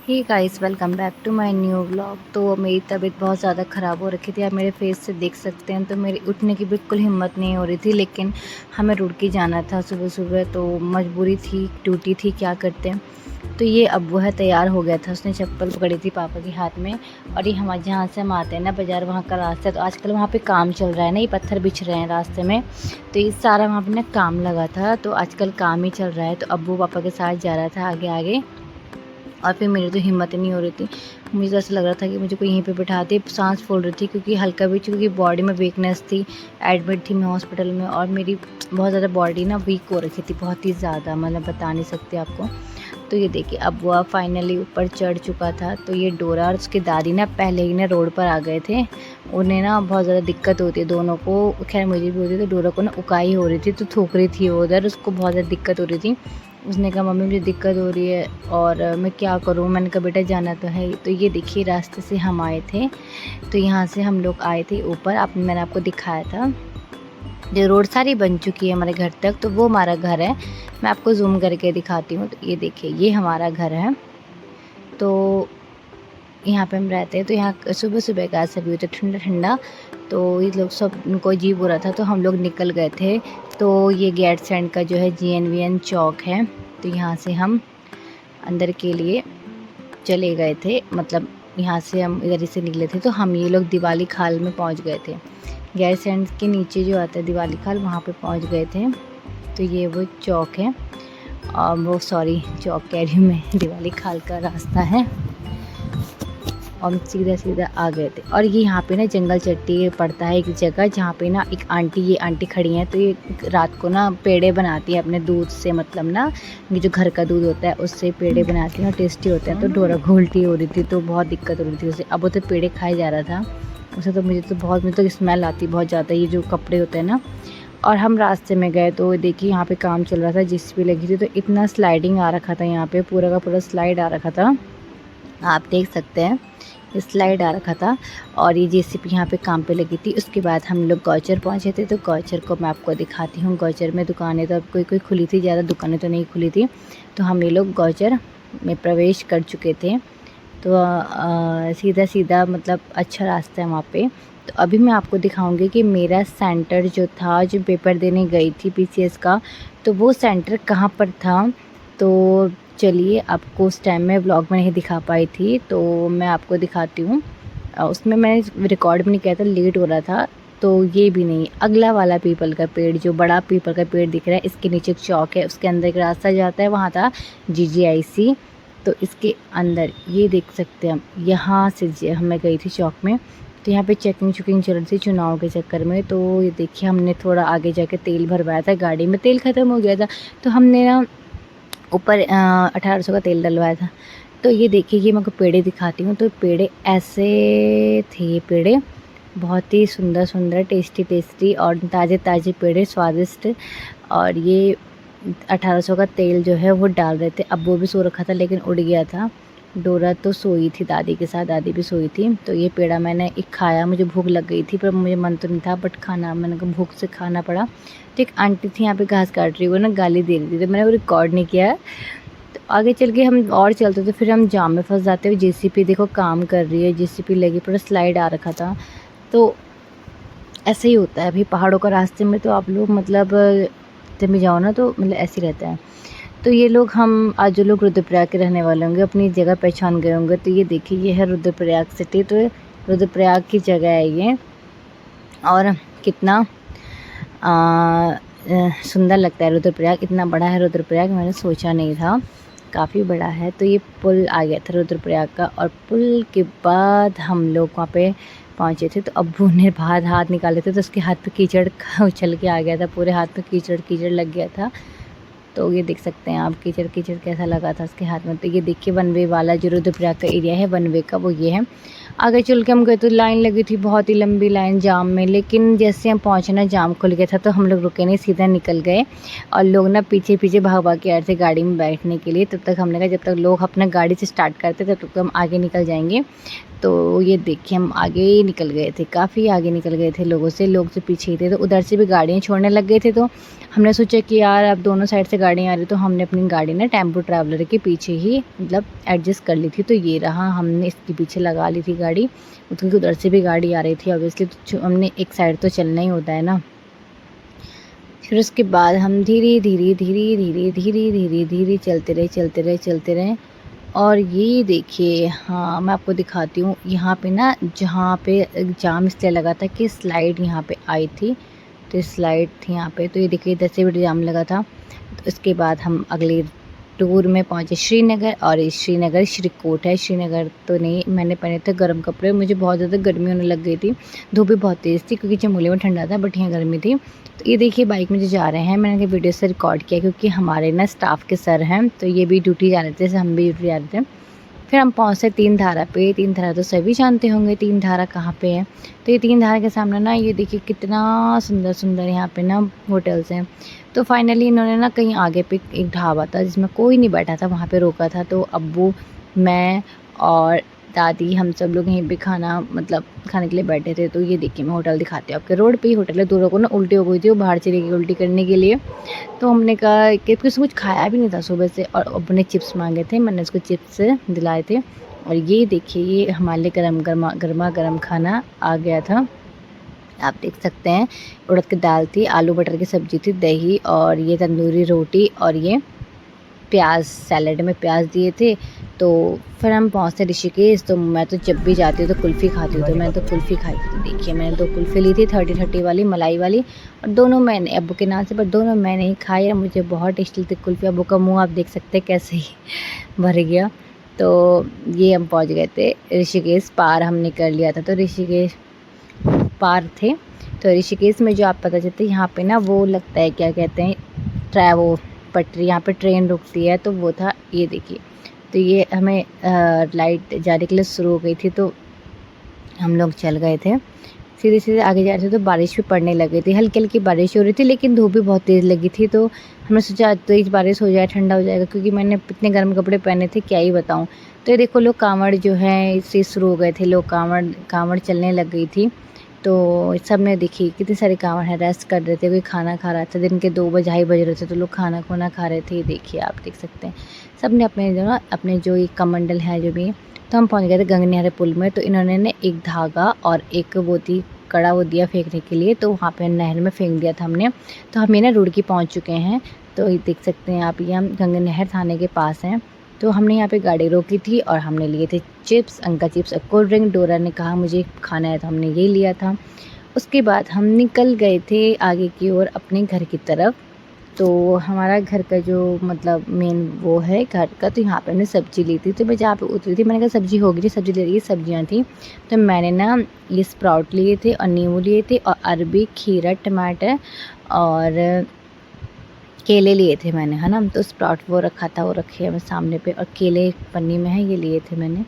Hey guys, welcome back to my new vlog. तो मेरी तबीयत बहुत ज़्यादा ख़राब हो रखी थी, आप मेरे फेस से देख सकते हैं। तो मेरी उठने की बिल्कुल हिम्मत नहीं हो रही थी, लेकिन हमें रुड़की जाना था सुबह सुबह, तो मजबूरी थी, ड्यूटी थी, क्या करते हैं। तो ये अब वो है, तैयार हो गया था, उसने चप्पल पकड़ी थी पापा के हाथ में। और ये हमारे जहाँ से हम आते हैं ना बाज़ार, वहाँ का रास्ता है। तो आजकल वहाँ पे काम चल रहा है ना, ये पत्थर बिछ रहे हैं रास्ते में। तो ये सारा वहाँ पे ना काम लगा था, तो आजकल काम ही चल रहा है। तो अब वो पापा के साथ जा रहा था आगे आगे। और फिर मेरी तो हिम्मत ही नहीं हो रही थी, मुझे तो ऐसा लग रहा था कि मुझे कोई यहीं पे बिठा दे। सांस फूल रही थी क्योंकि हल्का भी, क्योंकि बॉडी में वीकनेस थी। एडमिट थी मैं हॉस्पिटल में, और मेरी बहुत ज़्यादा बॉडी ना वीक हो रखी थी, बहुत ही ज़्यादा, मतलब बता नहीं सकती आपको। तो ये देखिए, अब वो फाइनली ऊपर चढ़ चुका था। तो ये डोरा और उसकी दादी ना पहले ही ना रोड पर आ गए थे। उन्हें ना बहुत ज़्यादा दिक्कत होती है दोनों को, खैर मुझे भी होती, तो डोरा को ना उकाई हो रही थी, तो थूक रही थी वो उधर, उसको बहुत ज़्यादा दिक्कत हो रही थी। उसने कहा मम्मी मुझे दिक्कत हो रही है और मैं क्या करूँ। मैंने कहा बेटा जाना तो है ही। तो ये देखिए, रास्ते से हम आए थे, तो यहाँ से हम लोग आए थे ऊपर। मैंने आपको दिखाया था, जो रोड सारी बन चुकी है हमारे घर तक, तो वो हमारा घर है। मैं आपको जूम करके दिखाती हूँ। तो ये देखिए, ये हमारा घर है। तो यहाँ पे हम रहते हैं। तो यहाँ सुबह सुबह का ऐसा भी होता है, ठंडा ठंडा। तो ये लोग सब, उनको अजीब हो रहा था, तो हम लोग निकल गए थे। तो ये गेट सेंड का जो है GNVN चौक है। तो यहाँ से हम अंदर के लिए चले गए थे, मतलब यहाँ से हम इधर ही से निकले थे। तो हम ये लोग दिवाली खाल में पहुँच गए थे। गैस सेंड के नीचे जो आता है दिवाली खाल, वहाँ पे पहुँच गए थे। तो ये वो चौक है, और वो सॉरी चौक कह रही हूँ मैं, दिवाली खाल का रास्ता है। और सीधा सीधा आ गए थे। और ये यहाँ पे ना जंगल चट्टी पड़ता है एक जगह, जहाँ पे ना एक आंटी, ये आंटी खड़ी हैं। तो ये रात को ना पेड़े बनाती हैं अपने दूध से, मतलब ना ये जो घर का दूध होता है उससे पेड़े बनाती हैं, और टेस्टी होते हैं। तो डोरा को उल्टी हो रही थी, तो बहुत दिक्कत हो रही थी उसे। अब वो तो पेड़े खाए जा रहा था उसे, तो मुझे तो स्मेल आती बहुत ज़्यादा, ये जो कपड़े होते हैं ना। और हम रास्ते में गए, तो देखिए यहाँ पे काम चल रहा था, JCB लगी थी। तो इतना स्लाइडिंग आ रखा था यहाँ पे, पूरा का पूरा स्लाइड आ रखा था, आप देख सकते हैं, स्लाइड आ रखा था। और ये JCB यहाँ पे काम पे लगी थी। उसके बाद हम लोग गौचर पहुँचे थे। तो गौचर को मैं आपको दिखाती हूँ। गौचर में दुकानें तो अब कोई खुली थी, ज़्यादा दुकानें तो नहीं खुली थी। तो हम ये लोग गौचर में प्रवेश कर चुके थे। तो सीधा सीधा, मतलब अच्छा रास्ता है वहाँ पे। तो अभी मैं आपको दिखाऊंगी कि मेरा सेंटर जो था, जो पेपर देने गई थी PCS का, तो वो सेंटर कहाँ पर था। तो चलिए, आपको उस टाइम में व्लॉग में नहीं दिखा पाई थी, तो मैं आपको दिखाती हूँ। उसमें मैंने रिकॉर्ड भी नहीं किया था, लेट हो रहा था। तो ये भी नहीं, अगला वाला पीपल का पेड़, जो बड़ा पीपल का पेड़ दिख रहा है, इसके नीचे एक चौक है, उसके अंदर एक रास्ता जाता है, वहाँ था GGIC। तो इसके अंदर ये देख सकते हैं हम, यहाँ से मैं गई थी चौक में। तो यहाँ पे चेकिंग चुकिंग चल रही थी चुनाव के चक्कर में। तो ये देखिए, हमने थोड़ा आगे जाके तेल भरवाया था, गाड़ी में तेल ख़त्म हो गया था। तो हमने ना ऊपर 1800 का तेल डलवाया था। तो ये देखिए, ये मैं आपको पेड़े दिखाती हूँ। तो पेड़े ऐसे थे, ये पेड़े बहुत ही सुंदर सुंदर, टेस्टी टेस्टी, और ताज़े ताज़े पेड़े, स्वादिष्ट। और ये 1800 का तेल जो है वो डाल रहे थे। अब वो भी सो रखा था, लेकिन उड़ गया था। डोरा तो सोई थी दादी के साथ, दादी भी सोई थी। तो ये पेड़ा मैंने एक खाया, मुझे भूख लग गई थी, पर मुझे मन तो नहीं था, बट खाना, मैंने कहा भूख से खाना पड़ा। तो एक आंटी थी यहाँ पे घास काट रही, वो ना गाली दे रही थी, तो मैंने वो रिकॉर्ड नहीं किया। तो आगे चल के हम और चलते थे, फिर हम जाम में फंस जाते हुए। JCB देखो काम कर रही है, JCB लगी, पूरा स्लाइड आ रखा था। तो ऐसे ही होता है अभी पहाड़ों का रास्ते में, तो आप लोग मतलब जब भी जाओ ना, तो मतलब ऐसे ही रहता है। तो ये लोग, हम आज जो लोग रुद्रप्रयाग के रहने वाले होंगे, अपनी जगह पहचान गए होंगे। तो ये देखिए, ये है रुद्रप्रयाग सिटी। तो रुद्रप्रयाग की जगह है ये, और कितना सुंदर लगता है रुद्रप्रयाग। इतना बड़ा है रुद्रप्रयाग, मैंने सोचा नहीं था, काफ़ी बड़ा है। तो ये पुल आ गया था रुद्रप्रयाग का, और पुल के बाद हम लोग वहाँ पे पहुँचे थे। तो अब्बू ने बाहर हाथ निकाले थे, तो उसके हाथ पे कीचड़ उछल के आ गया था, पूरे हाथ पे कीचड़ कीचड़ लग गया था। तो ये देख सकते हैं आप, कीचड़ कीचड़ कैसा लगा था उसके हाथ में। तो ये देखिए, वन वे वाला जो रुद्रप्रयाग का एरिया है, वन वे का, वो ये है। आगे चल के हम गए तो लाइन लगी थी, बहुत ही लंबी लाइन जाम में। लेकिन जैसे हम पहुँचे ना, जाम खुल गया था, तो हम लोग रुके नहीं, सीधा निकल गए। और लोग ना पीछे पीछे भाग भाग के आ रहे थे गाड़ी में बैठने के लिए। तब तक हमने कहा, जब तक लोग अपना गाड़ी से स्टार्ट करते तब तक हम आगे निकल जाएंगे। तो ये देखिए, हम आगे ही निकल गए थे, काफ़ी आगे निकल गए थे लोगों से, लोग से पीछे ही थे। तो उधर से भी गाड़ियाँ छोड़ने लग गए थे। तो हमने सोचा कि यार अब दोनों साइड से गाड़ियाँ आ रही, तो हमने अपनी गाड़ी ना टेम्पो ट्रैवलर के पीछे ही मतलब एडजस्ट कर ली थी। तो ये रहा, हमने इसके पीछे लगा ली थी गाड़ी, क्योंकि उधर से भी गाड़ी आ रही थी ऑब्वियसली, तो हमने एक साइड तो चलना ही होता है ना। फिर उसके बाद हम धीरे धीरे धीरे धीरे धीरे धीरे धीरे चलते रहे। और ये देखिए, हाँ मैं आपको दिखाती हूँ, यहाँ पे ना जहाँ पे जाम इसलिए लगा था कि स्लाइड यहाँ पे आई थी, तो स्लाइड थी यहाँ पे, तो ये देखिए इधर से भी जाम लगा था। तो उसके बाद हम अगले टूर में पहुँचे श्रीनगर, और ये श्रीनगर श्रीकोट है। श्रीनगर तो नहीं, मैंने पहने थे गर्म कपड़े, मुझे बहुत ज़्यादा गर्मी होने लग गई थी, धूप भी बहुत तेज़ थी क्योंकि चमोली में ठंडा था बट यहाँ गर्मी थी। तो ये देखिए बाइक में जो जा रहे हैं, मैंने वीडियो से रिकॉर्ड किया क्योंकि हमारे ना स्टाफ के सर हैं, तो ये भी ड्यूटी जा रहे थे, जैसे हम भी ड्यूटी जा रहे थे। फिर हम पहुँचे तीन धारा पे। तीन धारा तो सभी जानते होंगे तीन धारा कहाँ पे है। तो ये तीन धारा के सामने ना ये देखिए कितना सुंदर सुंदर यहाँ पे ना होटल्स हैं। तो फाइनली इन्होंने ना कहीं आगे पे एक ढाबा था जिसमें कोई नहीं बैठा था, वहाँ पे रोका था। तो अब्बू, मैं और दादी, हम सब लोग यहीं पे खाने के लिए बैठे थे। तो ये देखिए मैं होटल दिखाती हूँ आपके, रोड पे ही होटल है। दोनों को ना उल्टी हो गई थी, वो बाहर चली गई उल्टी करने के लिए। तो हमने कहा कि कुछ खाया भी नहीं था सुबह से, और अब्बू ने चिप्स मांगे थे, मैंने उसको चिप्स दिलाए थे। और ये देखिए ये हमारे लिए गर्मा गर्म खाना आ गया था, आप देख सकते हैं। उड़द की दाल थी, आलू मटर की सब्ज़ी थी, दही, और ये तंदूरी रोटी, और ये प्याज, सैलेड में प्याज दिए थे। तो फिर हम पहुँचे ऋषिकेश। तो मैं तो जब भी जाती हूँ तो कुल्फ़ी खाती हूँ, तो मैंने तो कुल्फ़ी खाई थी। देखिए मैंने 2 कुल्फ़ी ली थी, 30 वाली मलाई वाली, और दोनों मैंने अब्बू के नाम से, पर दोनों मैंने ही खाई है। मुझे बहुत टेस्टी थी कुल्फ़ी। अब्बू का मुँह आप देख सकते हैं कैसे ही भर गया। तो ये हम पहुँच गए थे ऋषिकेश, पार हमने कर लिया था। तो ऋषिकेश पार थे, तो ऋषिकेश में जो आप पता चलता है यहाँ पे ना वो लगता है, क्या कहते हैं, वो पटरी, यहाँ पे ट्रेन रुकती है, तो वो था। ये देखिए, तो ये हमें लाइट जाने के लिए शुरू हो गई थी, तो हम लोग चल गए थे। सीधे सीधे आगे जा रहे थे तो बारिश भी पड़ने लगी थी, हल्की हल्की बारिश हो रही थी, लेकिन धूप भी बहुत तेज़ लगी थी। तो हमने सोचा आज तेज़ बारिश हो जाए, ठंडा हो जाएगा, क्योंकि मैंने इतने गर्म कपड़े पहने थे क्या ही बताऊँ। तो ये देखो लोग कांवड़ जो है इससे शुरू हो गए थे, लोग कांवड़ चलने लग गई थी। तो सब ने देखी कितने सारे कांवड़ हैं, रेस्ट कर रहे थे, कोई खाना खा रहा था। दिन के 2 ढाई बज रहे थे, तो लोग खाना खुना खा रहे थे। देखिए आप देख सकते हैं, सब ने अपने जो ये कमंडल है जो भी। तो हम पहुँच गए थे गंगनियारे पुल में। तो इन्होंने ने एक धागा और एक वो थी कड़ा, वो दिया फेंकने के लिए, तो वहाँ पे नहर में फेंक दिया था हमने। तो हम ये ना रुड़की पहुँच चुके हैं। तो ये देख सकते हैं आप, ये हम गंगा नहर थाने के पास हैं। तो हमने यहाँ पे गाड़ी रोकी थी और हमने लिए थे चिप्स, अंका चिप्स और कोल्ड ड्रिंक। डोरा ने कहा मुझे खाना है, तो हमने ये लिया था। उसके बाद हम निकल गए थे आगे की ओर अपने घर की तरफ। तो हमारा घर का जो मेन वो है घर का, तो यहाँ पे हमने सब्ज़ी ली थी। तो मैं जहाँ पे उतरी थी मैंने कहा सब्ज़ी होगी, सब्ज़ी ले रही है, सब्जियाँ थी। तो मैंने ना ये स्प्राउट लिए थे और नींबू लिए थे और अरबी, खीरा, टमाटर और केले लिए थे मैंने, है ना। तो स्प्राउट वो रखा था, वो रखे है मैं सामने पे, और केले पन्नी में है, ये लिए थे मैंने।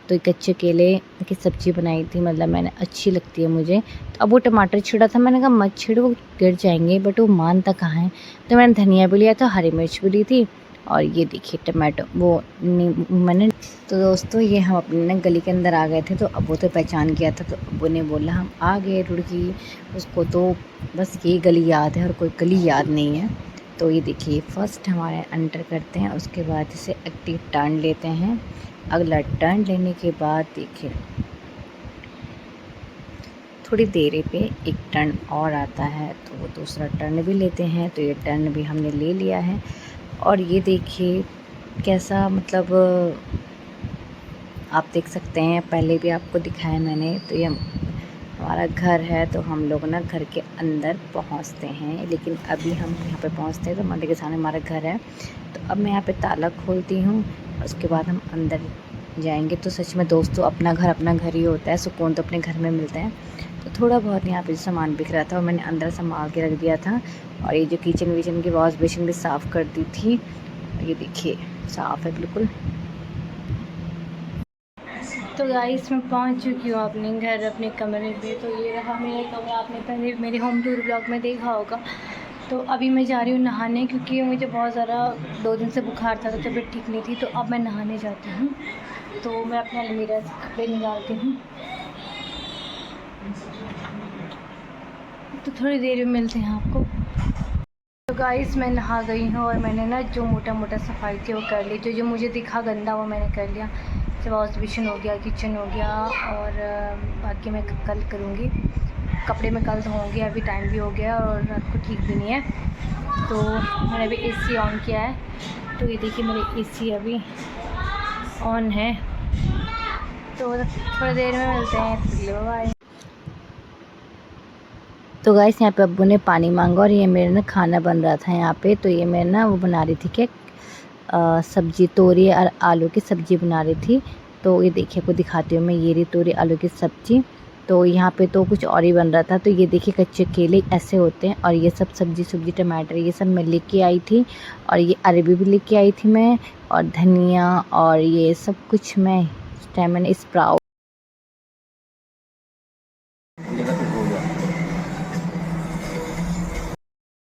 तो कच्चे केले की सब्ज़ी बनाई थी, मैंने, अच्छी लगती है मुझे। तो अब वो टमाटर छिड़ा था, मैंने कहा मत छिड़ो, वो गिर जाएंगे, बट वो मानता कहाँ है। तो मैंने धनिया भी लिया था, हरी मिर्च भी ली थी, और ये देखिए टमाटो वो मैंने। तो दोस्तों ये हम अपने ना गली के अंदर आ गए थे। तो अब्बू तो पहचान किया था, तो अब्बू ने बोला हम आ गए रुड़की। उसको तो बस ये गली याद है और कोई गली याद नहीं है। तो ये देखिए फर्स्ट हमारे एंटर करते हैं, उसके बाद इसे एक्टिव टर्न लेते हैं। अगला टर्न लेने के बाद देखिए थोड़ी देरी पे एक टर्न और आता है, तो वो दूसरा टर्न भी लेते हैं। तो ये टर्न भी हमने ले लिया है। और ये देखिए कैसा आप देख सकते हैं, पहले भी आपको दिखाया मैंने। तो ये हमारा घर है, तो हम लोग ना घर के अंदर पहुंचते हैं, लेकिन अभी हम यहाँ पे पहुंचते हैं तो मंदिर के सामने हमारा घर है। तो अब मैं यहाँ पे ताला खोलती हूँ, उसके बाद हम अंदर जाएंगे। तो सच में दोस्तों अपना घर ही होता है, सुकून तो अपने घर में मिलता है। तो थोड़ा बहुत यहाँ पे सामान बिख रहा था और मैंने अंदर संभाल के रख दिया था। और ये जो किचन की वॉश बेसिन भी साफ़ कर दी थी। ये देखिए साफ़ है बिल्कुल। तो गाइस मैं पहुंच चुकी हूँ अपने घर, अपने कमरे पे। तो ये रहा मेरा कमरा, आपने पहले मेरे होम टूर ब्लॉग में देखा होगा। तो अभी मैं जा रही हूँ नहाने, क्योंकि मुझे बहुत ज़्यादा 2 दिन से बुखार था, तो तबीयत ठीक नहीं थी। तो अब मैं नहाने जाती हूँ। तो मैं अपने अलमीरा से कपड़े निकालती हूँ। तो थोड़ी देर में मिलते हैं आपको। तो गाइस मैं नहा गई हूँ और मैंने ना जो मोटा मोटा सफाई थी वो कर ली, जो मुझे दिखा गंदा वो मैंने कर लिया। सब वॉश बेसिन हो गया, किचन हो गया, और बाकी मैं कल करूँगी। कपड़े मैं कल धोऊँगी, अभी टाइम भी हो गया और रात को ठीक भी नहीं है। तो मैंने अभी एसी ऑन किया है, तो ये देखिए मेरे एसी अभी ऑन है। तो थोड़ी देर में मिलते हैं, बाय। तो गाइस यहाँ पे अब्बू ने पानी मांगा और ये मेरे ना खाना बन रहा था यहाँ पे। तो ये मैं ना वो बना रही थी क्या सब्जी, तोरी और आलू की सब्ज़ी बना रही थी। तो ये देखिए आपको दिखाती हूँ मैं, ये रही तोरी आलू की सब्ज़ी। तो यहाँ पे तो कुछ और ही बन रहा था। तो ये देखिए कच्चे केले ऐसे होते हैं, और ये सब सब्जी टमाटर ये सब मैं लेके आई थी, और ये अरबी भी लेके आई थी मैं, और धनिया और ये सब कुछ मैं इस टाइम मैंने स्प्राउट